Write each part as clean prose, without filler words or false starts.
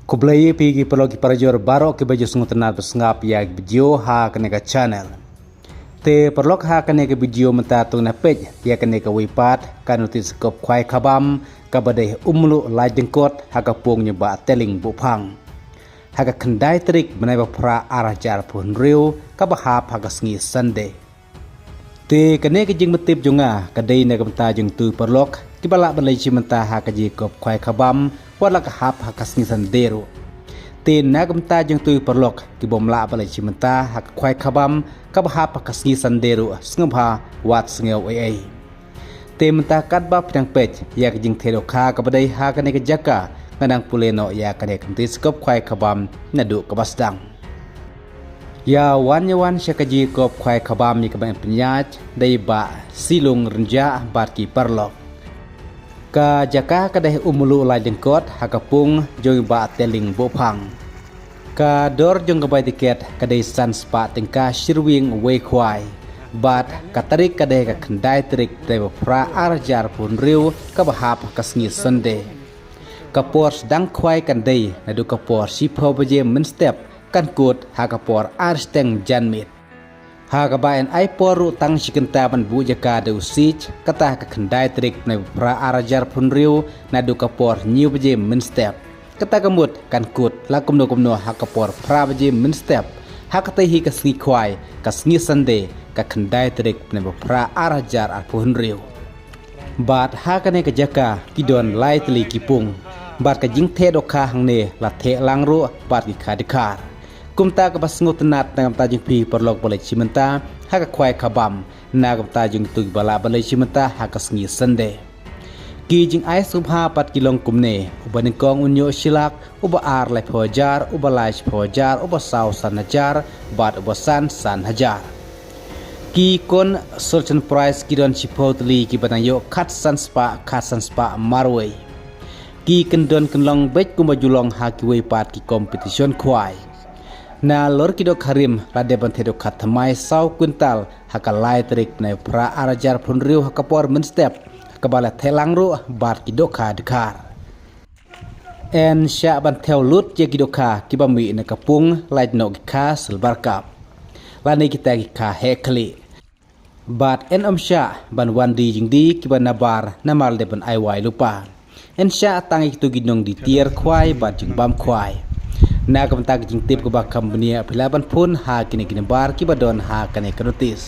Kublai pigi pelogi parajor barok ke baju sungutanat besngap ya video ha kaneka channel. Te perlok ha kaneka video mentatung na page ya kaneka wipat kanutis kop kwai khabam kabadai umlu lai dengkot ha kapung nyeba teling bupang. Ha ka kendai trik menai pra arajar pun riu kabahap ha kasngi Sunday. Te kaneka jing metip junga kadai na kamta jung tu perlok kibala balai cimenta ha kaji kop kwai khabam wadlak hap ha kasngi Sunday. Tin nagamta jeng tu perlok ki bom la balai cimenta hak kwai khabam kabahap kasngi sanderu sngabha wat sngeu ai te menta katba pdang pej yak jing thero kha kabadai ha kane ka jaka ngadang puleno ya kane kanti skop kwai khabam nadu kabasdang ya wanyawan syakaji kop kwai khabam ni kaban penyaj dai ba silung renja barki perlok ka jaka kadai umulu lai dengkot hakapung jong ba teling bopang ka dor jong gabai tiket kadai san spa tengka shirwing we khwai bat katarik kadai ka khandai trik dai pra arjar pun riu ka bahap kasngi Sunday kapor dang khwai kandai nadu kapor sipho baje min step kan kut hakapor arsteng janmit ha ka baen ai poru tang sikenta ban bujaka de usich kata ka khandai trik na pra arajar pun riu na du kapor new baje min step kata kamut kan kut la komno ha kapor pra baje min step ha kata hi ka sngi khwai ka sngi Sunday ka khandai trik na pra arajar pun riu bat ha ka ne ka jaka kidon lai tli kipung bat ka jing the dokha hangne la the langru bat ki khadikar kumta ka basngotanat nagamta jing pi perlok balai cimenta ha ka kwai khabam nagamta jing tu bala balai cimenta ha ka sngi Sunday ki jing ai subha pat kilong kumne ubaning kong unyo silak uba ar lai phojar uba lai phojar uba sau san hajar bat uba san hajar ki kon search price kidon chipotli ki banayo khat san spa marway ki kendon kenlong bet kumbajulong ha ki we pat ki competition kwai na lor kidok harim lade bantedok khatmai sau kuntal hakalai trik na pra arajar pun riu hakapor min step kabala thelang ru bat kidok khadkar en sha ban theo lut je kidok kha kibami na kapung lait no kha silver cup lani kita kha hekli bat en sha ban wandi jingdi kibana bar namal de ban aiwai lupa en sha tangi tu ginong di tier khwai bat jing bam khwai na kamta jing tip ko ba company philaban phun ha kini bar ki badon ha kane krotis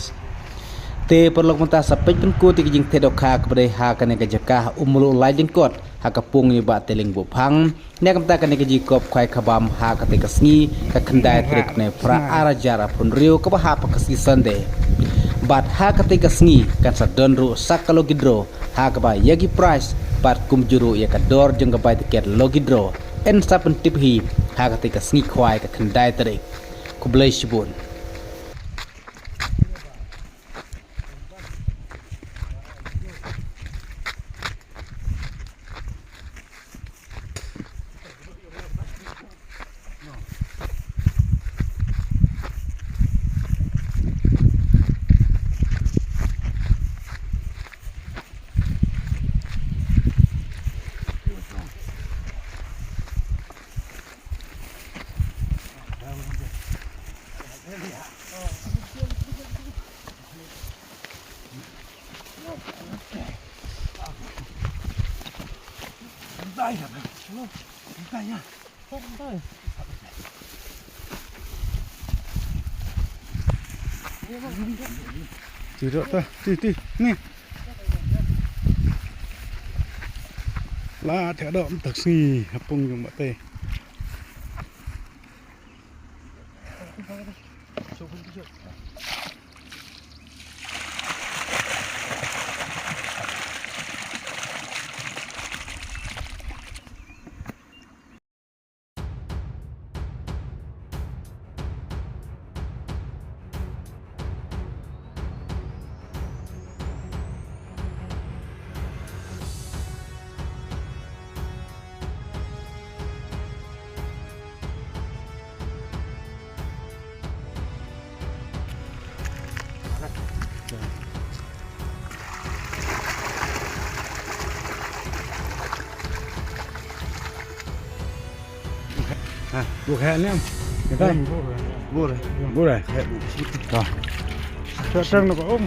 te perlok menta sapej pun ko ti jing te dokha ka bre ha kane ka jaka umulu lai jing kot ha kapung ni ba teling bu phang na kamta kane ka ji kop khwai khabam ha ka te kasngi ka khandai trik ne pra arajara pun riu ka ba ha pa kasngi Sunday bat ha ka te kasngi kan sadon ru sakalo gidro ha ka ba yagi price bat kum juru ya ka dor jeng ka ba tiket logidro en sapen tip hi ha ka te ka sngi khwai ka khandai trik kublai shibun Tidak ta, ti ni. La thẻ đậm taxi hapung yung mate. buộc hẹn em người ta Vô rồi. bố này Hẹn. đó trăng nó có ôm